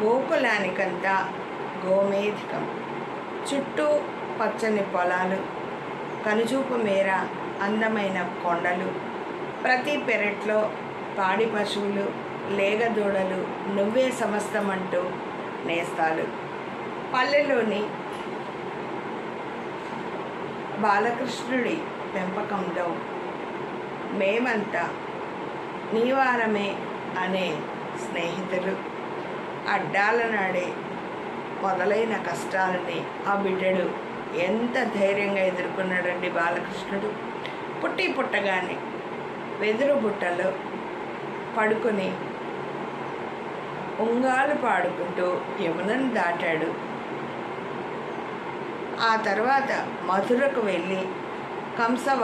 గోకులానికంతా గోమేధికం. చుట్టూ పచ్చని పొలాలు, కనుచూపు మేర అందమైన కొండలు, ప్రతి పెరట్లో పాడి పశువులు, లేగదూడలు, నువ్వే సమస్తమంటూ నేస్తాలు. పల్లెలోని బాలకృష్ణుడి పెంపకంలో మేమంతా నీవారమే అనే స్నేహితులు. అడ్డాల నాడే మొదలైన కష్టాలని ఆ బిడ్డడు ఎంత ధైర్యంగా ఎదుర్కొన్నాడండి బాలకృష్ణుడు. పుట్టగానే వెదురు బుట్టలో పడుకొని ఉంగాలు పాడుకుంటూ యమునను దాటాడు. ఆ తర్వాత మధురకు వెళ్ళి కంస